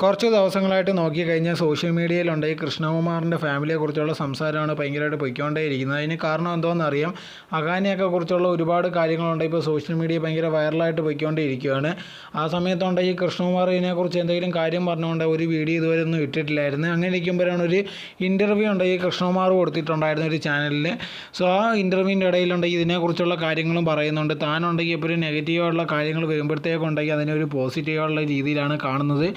കുറച്ച് ദിവസങ്ങളായിട്ട് നോക്കിക്കഴിഞ്ഞാൽ സോഷ്യൽ മീഡിയയിലുണ്ട് ഈ കൃഷ്ണകുമാറിൻ്റെ ഫാമിലിയെക്കുറിച്ചുള്ള സംസാരമാണ് ഭയങ്കരമായിട്ട് പൊയ്ക്കൊണ്ടേയിരിക്കുന്നത്. അതിന് കാരണം എന്താണെന്നറിയാം. അഗാനെയൊക്കെ കുറിച്ചുള്ള ഒരുപാട് കാര്യങ്ങളുണ്ട് ഇപ്പോൾ സോഷ്യൽ മീഡിയ ഭയങ്കര വൈറലായിട്ട് പൊയ്ക്കൊണ്ടേയിരിക്കുകയാണ്. ആ സമയത്തുണ്ട് ഈ കൃഷ്ണകുമാർ ഇതിനെക്കുറിച്ച് എന്തെങ്കിലും കാര്യം പറഞ്ഞുകൊണ്ട് ഒരു വീഡിയോ ഇതുവരെ ഒന്നും ഇട്ടിട്ടില്ലായിരുന്നു. അങ്ങനെ ഇരിക്കുമ്പോഴാണ് ഒരു ഇൻ്റർവ്യൂ ഉണ്ട് ഈ കൃഷ്ണകുമാർ കൊടുത്തിട്ടുണ്ടായിരുന്ന ഒരു ചാനലിൽ. സോ ആ ഇൻ്റർവ്യൂവിൻ്റെ ഇടയിലുണ്ടെങ്കിൽ ഇതിനെക്കുറിച്ചുള്ള കാര്യങ്ങളും പറയുന്നുണ്ട്. താനുണ്ടെങ്കിൽ ഇപ്പോൾ ഒരു നെഗറ്റീവായിട്ടുള്ള കാര്യങ്ങൾ വരുമ്പോഴത്തേക്കുണ്ടെങ്കിൽ അതിനൊരു പോസിറ്റീവായുള്ള രീതിയിലാണ് കാണുന്നത്.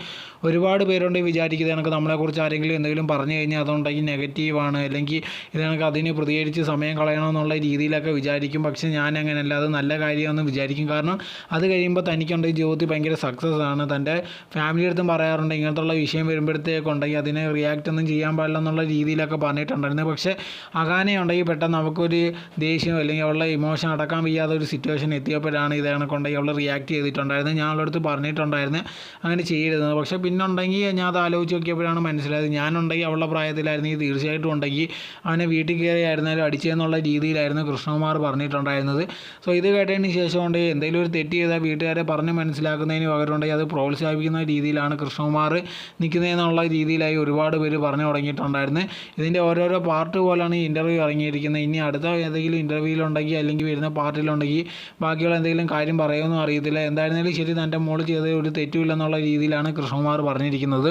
ഒരുപാട് പേരുണ്ട് വിചാരിക്കുന്നത് കണക്ക് നമ്മളെക്കുറിച്ച് ആരെങ്കിലും എന്തെങ്കിലും പറഞ്ഞു കഴിഞ്ഞാൽ അതുകൊണ്ടെങ്കിൽ നെഗറ്റീവാണ്, അല്ലെങ്കിൽ ഇത് കണക്ക് അതിന് പ്രതികരിച്ച് സമയം കളയണമെന്നുള്ള രീതിയിലൊക്കെ വിചാരിക്കും. പക്ഷേ ഞാൻ അങ്ങനെയല്ല, അത് നല്ല കാര്യമെന്ന് വിചാരിക്കും. കാരണം അത് കഴിയുമ്പോൾ തനിക്കുണ്ടെങ്കിൽ ജീവിതത്തിൽ ഭയങ്കര സക്സസ് ആണ്. തൻ്റെ ഫാമിലി അടുത്തും പറയാറുണ്ട് ഇങ്ങനത്തുള്ള വിഷയം വരുമ്പോഴത്തേക്കുണ്ടെങ്കിൽ അതിനെ റിയാക്റ്റ് ഒന്നും ചെയ്യാൻ പാടില്ല എന്നുള്ള രീതിയിലൊക്കെ പറഞ്ഞിട്ടുണ്ടായിരുന്നു. പക്ഷേ അഗാനെയുണ്ടെങ്കിൽ പെട്ടെന്ന് നമുക്കൊരു ദേഷ്യം അല്ലെങ്കിൽ അവളുടെ ഇമോഷൻ അടക്കാൻ വയ്യാത്ത ഒരു സിറ്റുവേഷൻ എത്തിയപ്പോഴാണ് ഇത് കണക്കുണ്ടെങ്കിൽ അവൾ റിയാക്ട് ചെയ്തിട്ടുണ്ടായിരുന്നത്. ഞാൻ അവളുടെ അടുത്ത് പറഞ്ഞിട്ടുണ്ടായിരുന്നു അങ്ങനെ ചെയ്യരുതെന്ന്. പക്ഷേ പിന്നുണ്ടെങ്കിൽ ഞാൻ അത് ആലോചിച്ച് നോക്കിയപ്പോഴാണ് മനസ്സിലായത്, ഞാനുണ്ടെങ്കിൽ അവളുടെ പ്രായത്തിലായിരുന്നെങ്കിൽ തീർച്ചയായിട്ടും ഉണ്ടെങ്കിൽ അവനെ വീട്ടിൽ കയറി ആയിരുന്നാലും അടിച്ചതെന്നുള്ള രീതിയിലായിരുന്നു കൃഷ്ണകുമാർ പറഞ്ഞിട്ടുണ്ടായിരുന്നത്. സോ ഇത് കേട്ടതിന് ശേഷം ഉണ്ടെങ്കിൽ എന്തെങ്കിലും ഒരു തെറ്റ് ചെയ്താൽ വീട്ടുകാരെ പറഞ്ഞ് മനസ്സിലാക്കുന്നതിന് പകരമുണ്ടെങ്കിൽ അത് പ്രോത്സാഹിപ്പിക്കുന്ന രീതിയിലാണ് കൃഷ്ണകുമാർ നിൽക്കുന്നതെന്നുള്ള രീതിയിലായി ഒരുപാട് പേര് പറഞ്ഞു തുടങ്ങിയിട്ടുണ്ടായിരുന്നു. ഇതിൻ്റെ ഓരോരോ പാർട്ട് പോലാണ് ഈ ഇൻ്റർവ്യൂ ഇറങ്ങിയിരിക്കുന്നത്. ഇനി അടുത്ത ഏതെങ്കിലും ഇൻ്റർവ്യൂവിലുണ്ടെങ്കിൽ അല്ലെങ്കിൽ വരുന്ന പാർട്ടിലുണ്ടെങ്കിൽ ബാക്കിയുള്ള എന്തെങ്കിലും കാര്യം പറയുമെന്നും അറിയത്തില്ല. എന്തായിരുന്നാലും ശരി, തൻ്റെ മോള് ചെയ്ത ഒരു തെറ്റുമില്ലെന്നുള്ള രീതിയിലാണ് കൃഷ്ണകുമാർ പറഞ്ഞിരിക്കുന്നത്.